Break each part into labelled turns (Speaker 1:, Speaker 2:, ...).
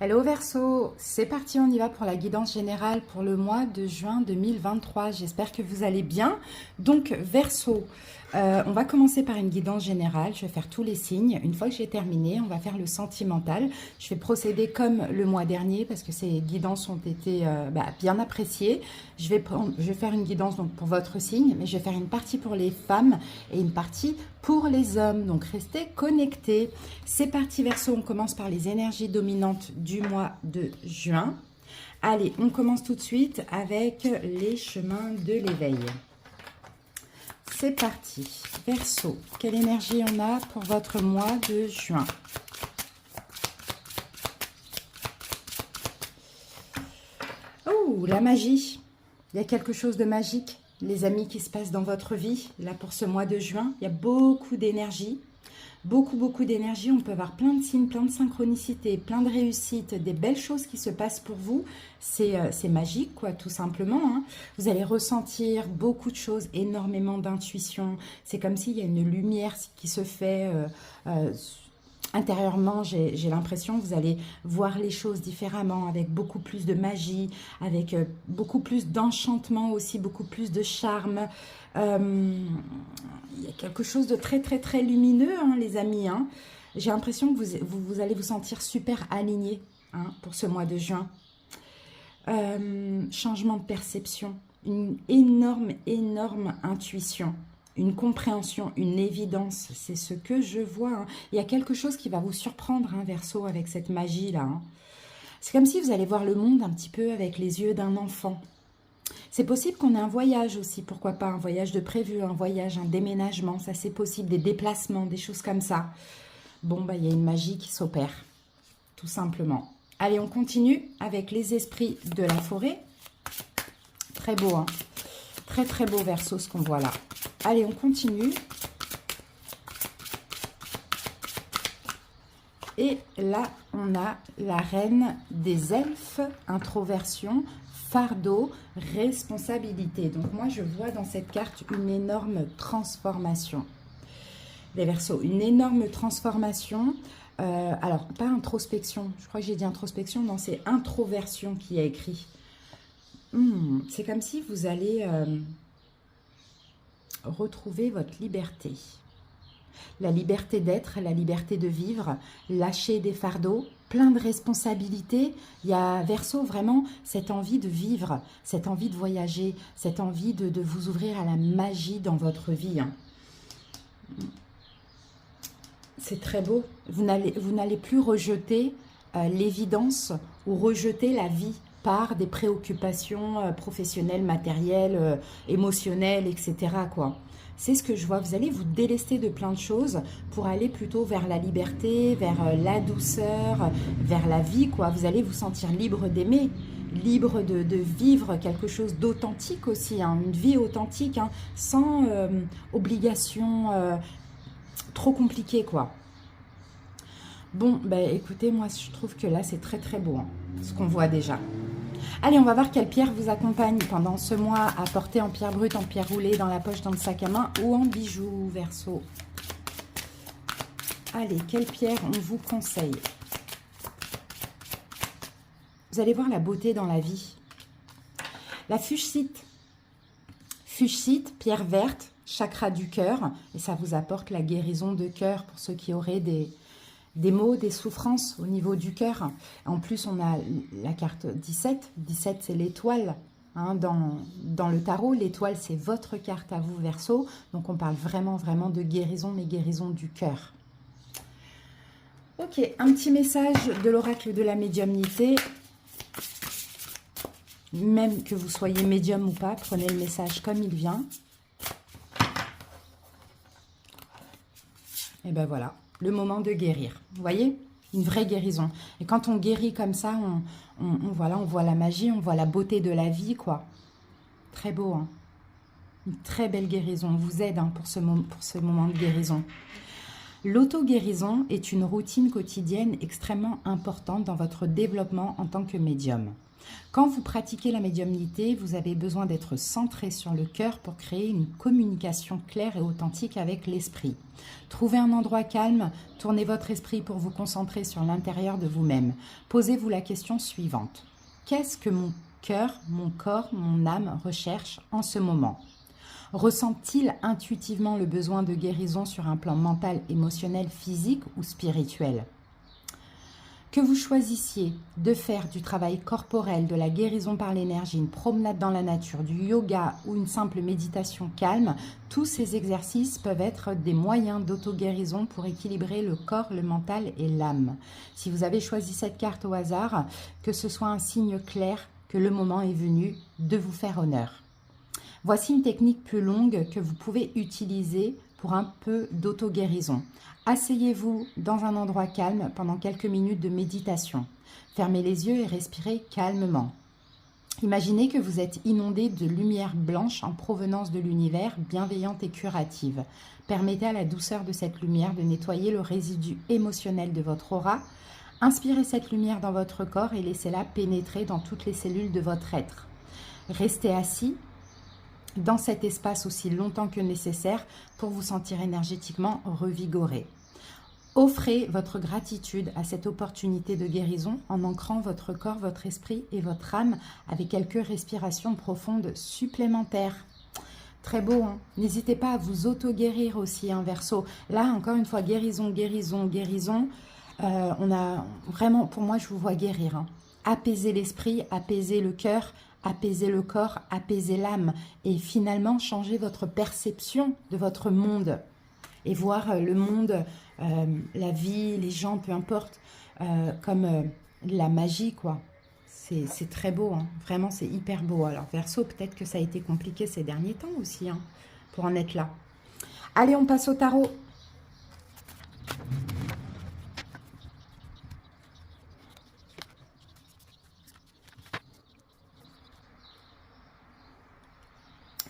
Speaker 1: Hello Verseau, c'est parti, on y va pour la guidance générale pour le mois de juin 2023. J'espère que vous allez bien. Donc Verseau, on va commencer par une guidance générale. Je vais faire tous les signes. Une fois que j'ai terminé, on va faire le sentimental. Je vais procéder comme le mois dernier parce que ces guidances ont été bien appréciées. Je vais faire une guidance donc pour votre signe, mais je vais faire une partie pour les femmes et une partie pour les hommes. Donc restez connectés. C'est parti Verseau, on commence par les énergies dominantes du mois de juin. Allez, on commence tout de suite avec les chemins de l'éveil. C'est parti. Verseau, quelle énergie on a pour votre mois de juin? Oh, la magie. Il y a quelque chose de magique, les amis, qui se passe dans votre vie. Là, pour ce mois de juin, il y a beaucoup d'énergie. Beaucoup d'énergie. On peut avoir plein de signes, plein de synchronicités, plein de réussites, des belles choses qui se passent pour vous. C'est magique, quoi, tout simplement. Hein. Vous allez ressentir beaucoup de choses, énormément d'intuition. C'est comme s'il y a une lumière qui se fait intérieurement. J'ai l'impression que vous allez voir les choses différemment, avec beaucoup plus de magie, avec beaucoup plus d'enchantement aussi, beaucoup plus de charme. Il y a quelque chose de très lumineux, hein, les amis. Hein. J'ai l'impression que vous allez vous sentir super alignés pour ce mois de juin. Changement de perception, une énorme intuition, une compréhension, une évidence. C'est ce que je vois. Hein. Il y a quelque chose qui va vous surprendre, hein, Verseau, avec cette magie-là. Hein. C'est comme si vous allez voir le monde un petit peu avec les yeux d'un enfant. C'est possible qu'on ait un voyage aussi, pourquoi pas, un voyage de prévu, un voyage, un déménagement, ça c'est possible, des déplacements, des choses comme ça. Bon, il y a une magie qui s'opère, tout simplement. Allez, on continue avec les esprits de la forêt. Très beau, hein. Très beau Verseau, ce qu'on voit là. Allez, on continue. Et là, on a la reine des elfes, introversion, fardeau, responsabilité. Donc moi, je vois dans cette carte une énorme transformation. Les Verseaux, une énorme transformation. Alors, pas introspection. Je crois que j'ai dit introspection. Non, c'est introversion qui est écrit. C'est comme si vous allez retrouver votre liberté. La liberté d'être, la liberté de vivre, lâcher des fardeaux, plein de responsabilités. Il y a Verseau vraiment cette envie de vivre, cette envie de voyager, cette envie de vous ouvrir à la magie dans votre vie. Hein. C'est très beau. Vous n'allez plus rejeter l'évidence ou rejeter la vie par des préoccupations professionnelles, matérielles, émotionnelles, etc. quoi. C'est ce que je vois. Vous allez vous délester de plein de choses pour aller plutôt vers la liberté, vers la douceur, vers la vie, quoi. Vous allez vous sentir libre d'aimer, libre de vivre quelque chose d'authentique aussi, hein, une vie authentique, hein, sans obligation trop compliquée, quoi. Bon, écoutez, moi je trouve que là c'est très beau, hein, ce qu'on voit déjà. Allez, on va voir quelle pierre vous accompagne pendant ce mois à porter en pierre brute, en pierre roulée, dans la poche, dans le sac à main ou en bijoux, Verseau. Allez, quelle pierre on vous conseille? Vous allez voir la beauté dans la vie. La fuchsite. Fuchsite, pierre verte, chakra du cœur. Et ça vous apporte la guérison de cœur pour ceux qui auraient des maux, des souffrances au niveau du cœur. En plus, on a la carte 17. 17, c'est l'étoile. Hein, dans le tarot, l'étoile, c'est votre carte à vous, Verseau. Donc, on parle vraiment de guérison, mais guérison du cœur. Ok, un petit message de l'oracle de la médiumnité. Même que vous soyez médium ou pas, prenez le message comme il vient. Et ben voilà. Le moment de guérir, vous voyez, une vraie guérison. Et quand on guérit comme ça, voilà, on voit la magie, on voit la beauté de la vie, quoi. Très beau, hein. Une très belle guérison. On vous aide, hein, pour ce moment de guérison. L'auto-guérison est une routine quotidienne extrêmement importante dans votre développement en tant que médium. Quand vous pratiquez la médiumnité, vous avez besoin d'être centré sur le cœur pour créer une communication claire et authentique avec l'esprit. Trouvez un endroit calme, tournez votre esprit pour vous concentrer sur l'intérieur de vous-même. Posez-vous la question suivante. Qu'est-ce que mon cœur, mon corps, mon âme recherchent en ce moment ? Ressent-il intuitivement le besoin de guérison sur un plan mental, émotionnel, physique ou spirituel ? Que vous choisissiez de faire du travail corporel, de la guérison par l'énergie, une promenade dans la nature, du yoga ou une simple méditation calme, tous ces exercices peuvent être des moyens d'auto-guérison pour équilibrer le corps, le mental et l'âme. Si vous avez choisi cette carte au hasard, que ce soit un signe clair que le moment est venu de vous faire honneur. Voici une technique plus longue que vous pouvez utiliser pour un peu d'auto-guérison. Asseyez-vous dans un endroit calme pendant quelques minutes de méditation. Fermez les yeux et respirez calmement. Imaginez que vous êtes inondé de lumière blanche en provenance de l'univers, bienveillante et curative. Permettez à la douceur de cette lumière de nettoyer le résidu émotionnel de votre aura. Inspirez cette lumière dans votre corps et laissez-la pénétrer dans toutes les cellules de votre être. Restez assis dans cet espace aussi longtemps que nécessaire pour vous sentir énergétiquement revigoré. Offrez votre gratitude à cette opportunité de guérison en ancrant votre corps, votre esprit et votre âme avec quelques respirations profondes supplémentaires. Très beau, hein? N'hésitez pas à vous auto-guérir aussi, hein, Verseau. Là, encore une fois, guérison, guérison, guérison. On a vraiment, pour moi, je vous vois guérir. Hein. Apaiser l'esprit, apaiser le cœur, apaiser le corps, apaiser l'âme et finalement changer votre perception de votre monde et voir le monde, la vie, les gens, peu importe, comme la magie, quoi. C'est très beau, hein. Vraiment, c'est hyper beau. Alors, Verseau, peut-être que ça a été compliqué ces derniers temps aussi, hein, pour en être là. Allez, on passe au tarot.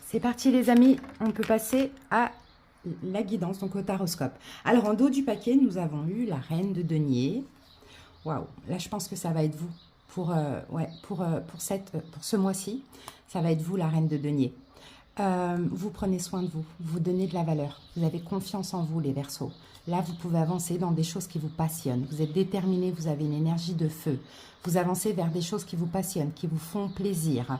Speaker 1: C'est parti les amis, on peut passer à la guidance, donc au taroscope. Alors en dos du paquet, nous avons eu la reine de denier. Waouh, là je pense que ça va être vous pour ce mois-ci. Ça va être vous la reine de denier. Vous prenez soin de vous, vous donnez de la valeur, vous avez confiance en vous les Verseaux. Là, vous pouvez avancer dans des choses qui vous passionnent. Vous êtes déterminé, vous avez une énergie de feu. Vous avancez vers des choses qui vous passionnent, qui vous font plaisir.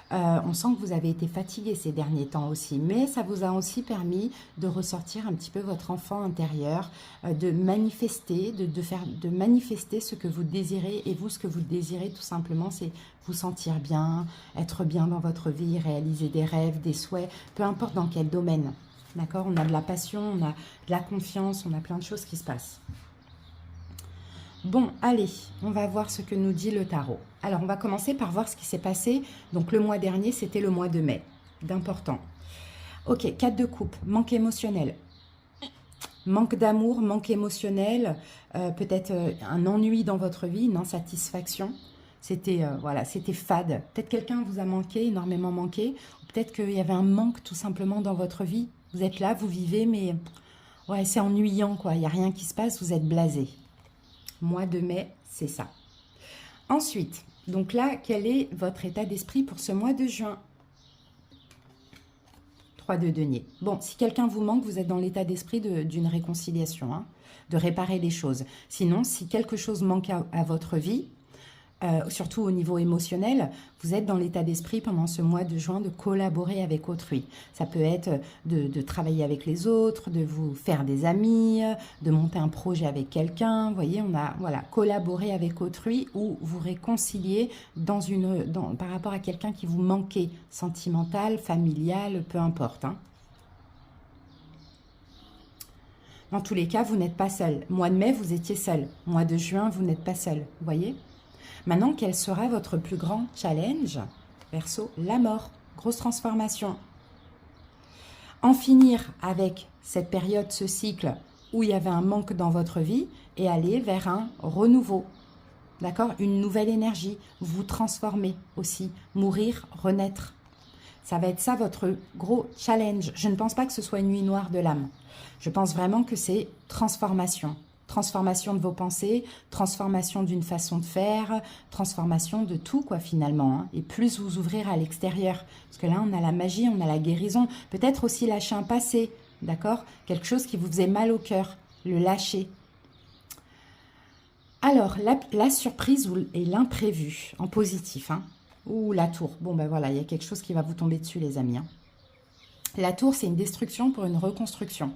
Speaker 1: On sent que vous avez été fatigué ces derniers temps aussi, mais ça vous a aussi permis de ressortir un petit peu votre enfant intérieur, de manifester, de manifester ce que vous désirez. Et vous, ce que vous désirez tout simplement, c'est vous sentir bien, être bien dans votre vie, réaliser des rêves, des souhaits, peu importe dans quel domaine. D'accord? On a de la passion, on a de la confiance, on a plein de choses qui se passent. Bon, allez, on va voir ce que nous dit le tarot. Alors, on va commencer par voir ce qui s'est passé. Donc, le mois dernier, c'était le mois de mai. D'important. Ok, 4 de coupe, manque émotionnel. Manque d'amour, manque émotionnel, peut-être un ennui dans votre vie, une insatisfaction. C'était voilà, c'était fade. Peut-être quelqu'un vous a manqué, énormément manqué. Ou peut-être qu'il y avait un manque tout simplement dans votre vie. Vous êtes là, vous vivez, mais ouais, c'est ennuyant, quoi. Il n'y a rien qui se passe, vous êtes blasé. Mois de mai, c'est ça. Ensuite, donc là, quel est votre état d'esprit pour ce mois de juin? 3 de denier. Bon, si quelqu'un vous manque, vous êtes dans l'état d'esprit d'une réconciliation, hein, de réparer les choses. Sinon, si quelque chose manque à votre vie, surtout au niveau émotionnel, vous êtes dans l'état d'esprit pendant ce mois de juin de collaborer avec autrui. Ça peut être de travailler avec les autres, de vous faire des amis, de monter un projet avec quelqu'un. Vous voyez, on a voilà, collaborer avec autrui ou vous réconcilier par rapport à quelqu'un qui vous manquait, sentimental, familial, peu importe. Hein. Dans tous les cas, vous n'êtes pas seul. Mois de mai, vous étiez seul. Mois de juin, vous n'êtes pas seul. Vous voyez ? Maintenant, quel sera votre plus grand challenge? Verseau, la mort, grosse transformation. En finir avec cette période, ce cycle où il y avait un manque dans votre vie et aller vers un renouveau. D'accord? Une nouvelle énergie. Vous transformer aussi. Mourir, renaître. Ça va être ça votre gros challenge. Je ne pense pas que ce soit une nuit noire de l'âme. Je pense vraiment que c'est transformation. Transformation de vos pensées, transformation d'une façon de faire, transformation de tout, quoi, finalement. Hein. Et plus vous ouvrir à l'extérieur. Parce que là, on a la magie, on a la guérison. Peut-être aussi lâcher un passé, d'accord? Quelque chose qui vous faisait mal au cœur. Le lâcher. Alors, la surprise et l'imprévu, en positif, hein. Ouh, la tour. Bon, ben voilà, il y a quelque chose qui va vous tomber dessus, les amis. Hein. La tour, c'est une destruction pour une reconstruction.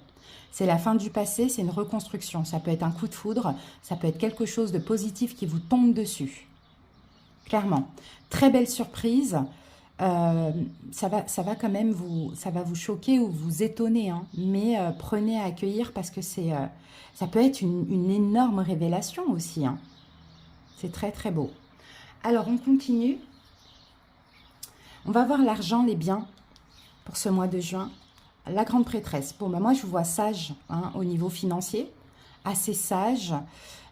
Speaker 1: C'est la fin du passé, c'est une reconstruction. Ça peut être un coup de foudre, ça peut être quelque chose de positif qui vous tombe dessus. Clairement. Très belle surprise. Ça va quand même ça va vous choquer ou vous étonner. Hein. Mais prenez à accueillir parce que ça peut être une énorme révélation aussi. Hein. C'est très très beau. Alors, on continue. On va voir l'argent, les biens, pour ce mois de juin. La grande prêtresse. Bon, ben moi, je vous vois sage hein, au niveau financier. Assez sage.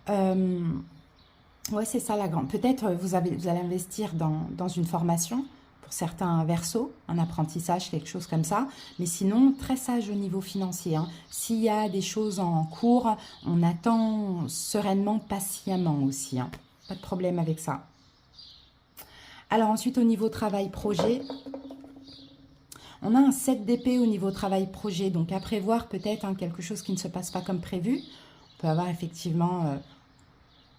Speaker 1: Ouais, c'est ça la grande. Peut-être vous allez investir dans une formation, pour certains versos, un apprentissage, quelque chose comme ça. Mais sinon, très sage au niveau financier. Hein. S'il y a des choses en cours, on attend sereinement, patiemment aussi. Hein. Pas de problème avec ça. Alors ensuite, au niveau travail projet, on a un 7 d'épée au niveau travail projet. Donc à prévoir peut-être hein, quelque chose qui ne se passe pas comme prévu. On peut avoir effectivement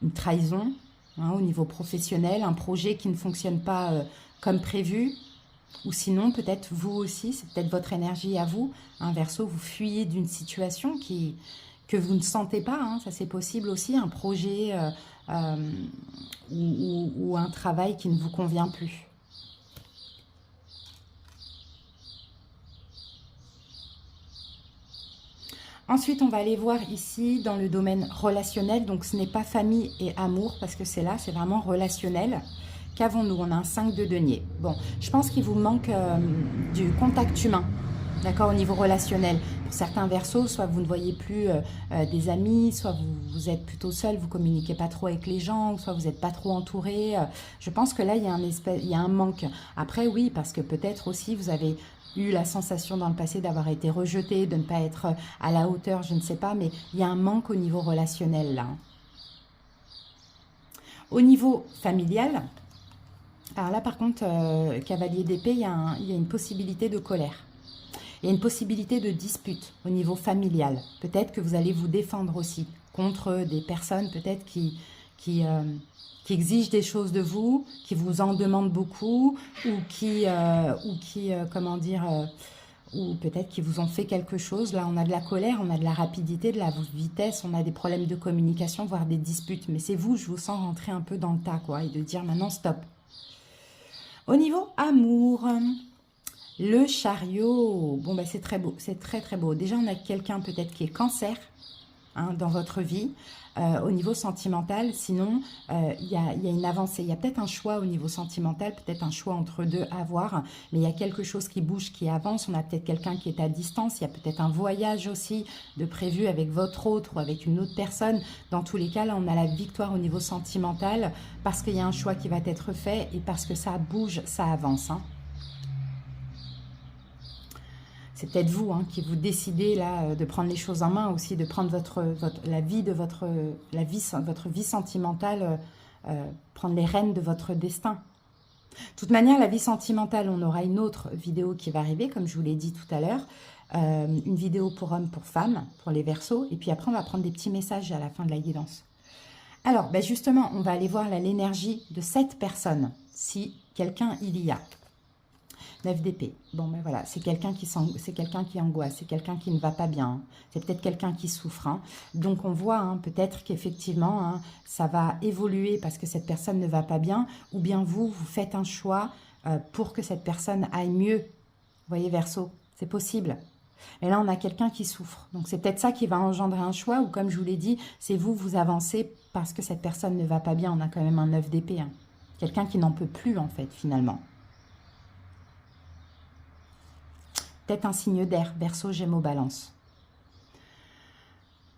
Speaker 1: une trahison hein, au niveau professionnel, un projet qui ne fonctionne pas comme prévu. Ou sinon, peut-être vous aussi, c'est peut-être votre énergie à vous. Un Verseau, vous fuyez d'une situation que vous ne sentez pas. Hein, ça, c'est possible aussi, un projet ou un travail qui ne vous convient plus. Ensuite, on va aller voir ici dans le domaine relationnel. Donc, ce n'est pas famille et amour parce que c'est là, c'est vraiment relationnel. Qu'avons-nous? On a un 5 de denier. Bon, je pense qu'il vous manque du contact humain, d'accord, au niveau relationnel. Pour certains Verseaux, soit vous ne voyez plus des amis, soit vous êtes plutôt seul, vous communiquez pas trop avec les gens, soit vous n'êtes pas trop entouré. Je pense que là, il y a un manque. Après, oui, parce que peut-être aussi, vous avez eu la sensation dans le passé d'avoir été rejeté, de ne pas être à la hauteur, je ne sais pas, mais il y a un manque au niveau relationnel, là. Au niveau familial... Alors là, par contre, cavalier d'épée, il y a une possibilité de colère. Il y a une possibilité de dispute au niveau familial. Peut-être que vous allez vous défendre aussi contre des personnes peut-être qui exigent des choses de vous, qui vous en demandent beaucoup, comment dire, ou peut-être qui vous ont fait quelque chose. Là, on a de la colère, on a de la rapidité, de la vitesse, on a des problèmes de communication, voire des disputes. Mais c'est vous, je vous sens rentrer un peu dans le tas, quoi, et de dire maintenant stop. Au niveau amour, le chariot, bon ben c'est très beau, c'est très très beau. Déjà on a quelqu'un peut-être qui est cancer hein, dans votre vie, au niveau sentimental, sinon il y a une avancée, il y a peut-être un choix au niveau sentimental, peut-être un choix entre deux à voir, mais il y a quelque chose qui bouge, qui avance, on a peut-être quelqu'un qui est à distance, il y a peut-être un voyage aussi de prévu avec votre autre ou avec une autre personne. Dans tous les cas, là on a la victoire au niveau sentimental, parce qu'il y a un choix qui va être fait et parce que ça bouge, ça avance. Hein. C'est peut-être vous hein, qui vous décidez là de prendre les choses en main aussi, de prendre votre vie sentimentale, prendre les rênes de votre destin. De toute manière, la vie sentimentale, on aura une autre vidéo qui va arriver, comme je vous l'ai dit tout à l'heure. Une vidéo pour hommes, pour femmes, pour les Verseaux. Et puis après, on va prendre des petits messages à la fin de la guidance. Alors, ben justement, on va aller voir l'énergie de cette personne, si quelqu'un il y a. 9 d'épée. Bon, ben voilà, c'est quelqu'un qui angoisse, c'est quelqu'un qui ne va pas bien, hein. C'est peut-être quelqu'un qui souffre. Hein. Donc, on voit hein, peut-être qu'effectivement, hein, ça va évoluer parce que cette personne ne va pas bien, ou bien vous faites un choix pour que cette personne aille mieux. Vous voyez, Verseau, c'est possible. Mais là, on a quelqu'un qui souffre. Donc, c'est peut-être ça qui va engendrer un choix, ou comme je vous l'ai dit, c'est vous avancez parce que cette personne ne va pas bien. On a quand même un 9 d'épée. Hein. Quelqu'un qui n'en peut plus, en fait, finalement. Peut-être un signe d'air, Verseau, Gémeaux, Balance.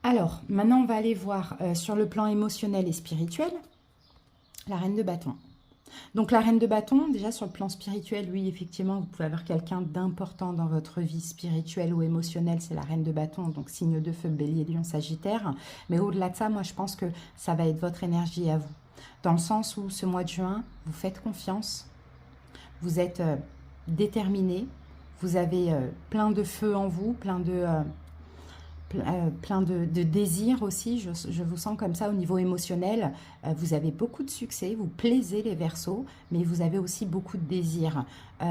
Speaker 1: Alors, maintenant, on va aller voir sur le plan émotionnel et spirituel, la reine de bâton. Donc la reine de bâton, déjà sur le plan spirituel, oui, effectivement, vous pouvez avoir quelqu'un d'important dans votre vie spirituelle ou émotionnelle, c'est la reine de bâton, donc signe de feu, bélier, lion, sagittaire. Mais au-delà de ça, moi je pense que ça va être votre énergie à vous. Dans le sens où ce mois de juin, vous faites confiance, vous êtes déterminé, vous avez plein de feu en vous, plein de désirs aussi, je vous sens comme ça au niveau émotionnel, vous avez beaucoup de succès, vous plaisez les Verseaux, mais vous avez aussi beaucoup de désirs.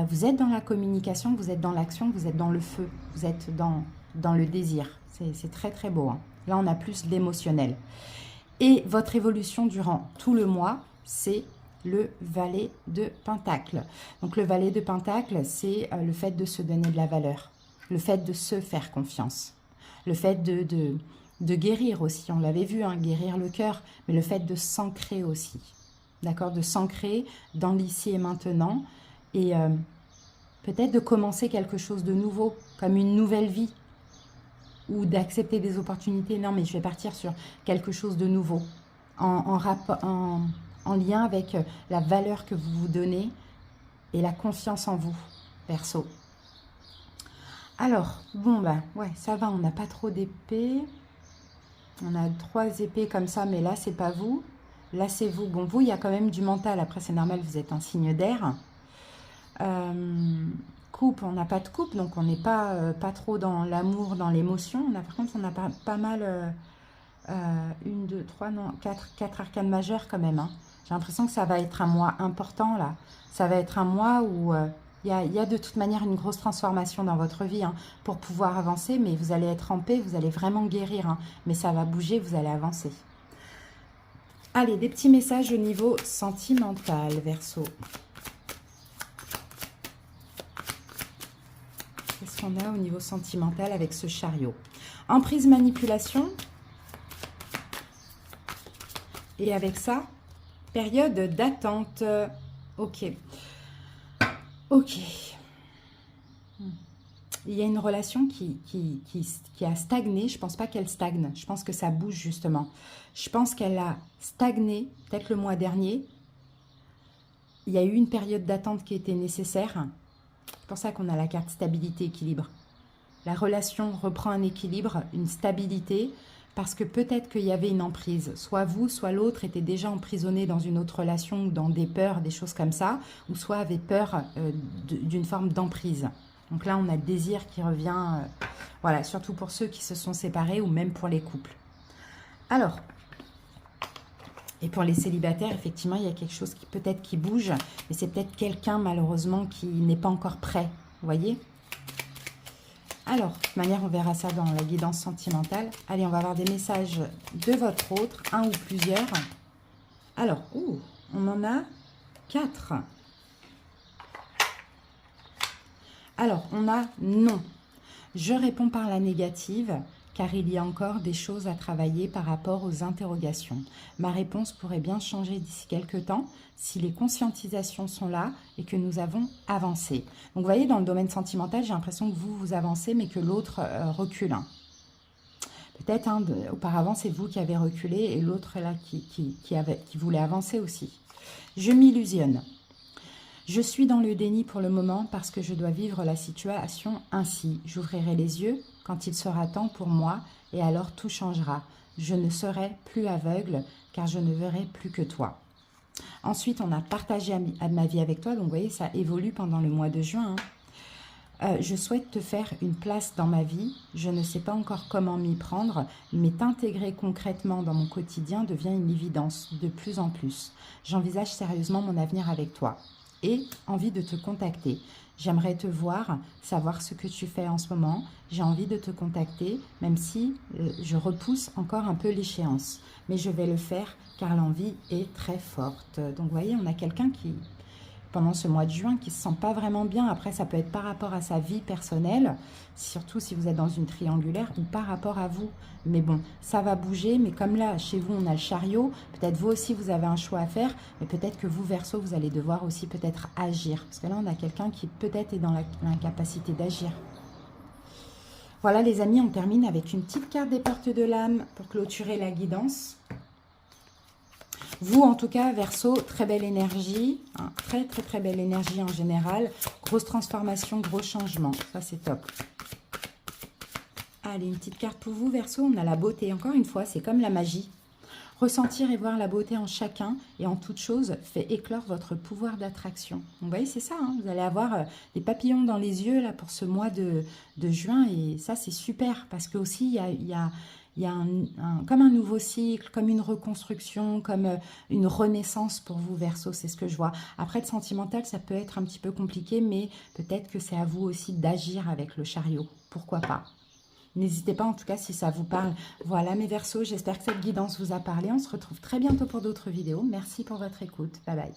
Speaker 1: Vous êtes dans la communication, vous êtes dans l'action, vous êtes dans le feu, vous êtes dans le désir, c'est très très beau, hein. Là on a plus d'émotionnel. Et votre évolution durant tout le mois, c'est le valet de Pentacle. Donc le valet de Pentacle, c'est le fait de se donner de la valeur, le fait de se faire confiance, le fait de guérir aussi, on l'avait vu, hein, guérir le cœur, mais le fait de s'ancrer aussi, d'accord, de s'ancrer dans l'ici et maintenant, et peut-être de commencer quelque chose de nouveau, comme une nouvelle vie, ou d'accepter des opportunités. Non, mais je vais partir sur quelque chose de nouveau, en lien avec la valeur que vous vous donnez et la confiance en vous, Verseau. Alors, bon, bah, ouais, ça va, on n'a pas trop d'épées. On a 3 épées comme ça, mais là, c'est pas vous. Là, c'est vous. Bon, vous, il y a quand même du mental. Après, c'est normal, vous êtes un signe d'air. Coupe, on n'a pas de coupe, donc on n'est pas trop dans l'amour, dans l'émotion. Par contre, on a pas mal... 1, 2, 3, non, 4 arcanes majeures quand même, hein. J'ai l'impression que ça va être un mois important, là. Ça va être un mois où il y a de toute manière une grosse transformation dans votre vie, hein, pour pouvoir avancer, mais vous allez être en paix, vous allez vraiment guérir, hein, mais ça va bouger, vous allez avancer. Allez, des petits messages au niveau sentimental, Verseau. Qu'est-ce qu'on a au niveau sentimental avec ce chariot? Emprise, manipulation. Et avec ça, période d'attente. Ok. Ok. Il y a une relation qui a stagné. Je ne pense pas qu'elle stagne. Je pense que ça bouge justement. Je pense qu'elle a stagné, peut-être le mois dernier. Il y a eu une période d'attente qui était nécessaire. C'est pour ça qu'on a la carte stabilité, équilibre. La relation reprend un équilibre, une stabilité, parce que peut-être qu'il y avait une emprise. Soit vous, soit l'autre était déjà emprisonné dans une autre relation ou dans des peurs, des choses comme ça, ou soit avait peur d'une forme d'emprise. Donc là, on a le désir qui revient, voilà, surtout pour ceux qui se sont séparés ou même pour les couples. Alors, et pour les célibataires, effectivement, il y a quelque chose qui peut-être qui bouge, mais c'est peut-être quelqu'un malheureusement qui n'est pas encore prêt, vous voyez ? Alors, de toute manière, on verra ça dans la guidance sentimentale. Allez, on va avoir des messages de votre autre, un ou plusieurs. Alors, on en a 4. Alors, on a non. Je réponds par la négative, car il y a encore des choses à travailler par rapport aux interrogations. Ma réponse pourrait bien changer d'ici quelques temps si les conscientisations sont là et que nous avons avancé. Donc, vous voyez, dans le domaine sentimental, j'ai l'impression que vous avancez, mais que l'autre recule. Peut-être, auparavant, c'est vous qui avez reculé et l'autre là qui voulait avancer aussi. Je m'illusionne. Je suis dans le déni pour le moment parce que je dois vivre la situation ainsi. J'ouvrirai les yeux quand il sera temps pour moi et alors tout changera. Je ne serai plus aveugle car je ne verrai plus que toi. Ensuite, on a partagé ma vie avec toi. Donc, vous voyez, ça évolue pendant le mois de juin. Je souhaite te faire une place dans ma vie. Je ne sais pas encore comment m'y prendre, mais t'intégrer concrètement dans mon quotidien devient une évidence de plus en plus. J'envisage sérieusement mon avenir avec toi. Et envie de te contacter. J'aimerais te voir, savoir ce que tu fais en ce moment. J'ai envie de te contacter, même si je repousse encore un peu l'échéance. Mais je vais le faire car l'envie est très forte. Donc, vous voyez, on a quelqu'un qui, pendant ce mois de juin, qui ne se sent pas vraiment bien. Après, ça peut être par rapport à sa vie personnelle, surtout si vous êtes dans une triangulaire, ou par rapport à vous. Mais bon, ça va bouger. Mais comme là, chez vous, on a le chariot, peut-être vous aussi, vous avez un choix à faire. Mais peut-être que vous, Verseau, vous allez devoir aussi peut-être agir. Parce que là, on a quelqu'un qui peut-être est dans l'incapacité d'agir. Voilà, les amis, on termine avec une petite carte des portes de l'âme pour clôturer la guidance. Vous, en tout cas, Verseau, très belle énergie. Hein, très, très, très belle énergie en général. Grosse transformation, gros changement. Ça, c'est top. Allez, une petite carte pour vous, Verseau. On a la beauté. Encore une fois, c'est comme la magie. Ressentir et voir la beauté en chacun et en toute chose fait éclore votre pouvoir d'attraction. Vous voyez, c'est ça. Hein, vous allez avoir des papillons dans les yeux là pour ce mois de juin. Et ça, c'est super parce que aussi, il y a comme un nouveau cycle, comme une reconstruction, comme une renaissance pour vous, Verseau. C'est ce que je vois. Après, le sentimental, ça peut être un petit peu compliqué, mais peut-être que c'est à vous aussi d'agir avec le chariot. Pourquoi pas? N'hésitez pas en tout cas si ça vous parle. Voilà mes Verseaux, j'espère que cette guidance vous a parlé. On se retrouve très bientôt pour d'autres vidéos. Merci pour votre écoute. Bye bye.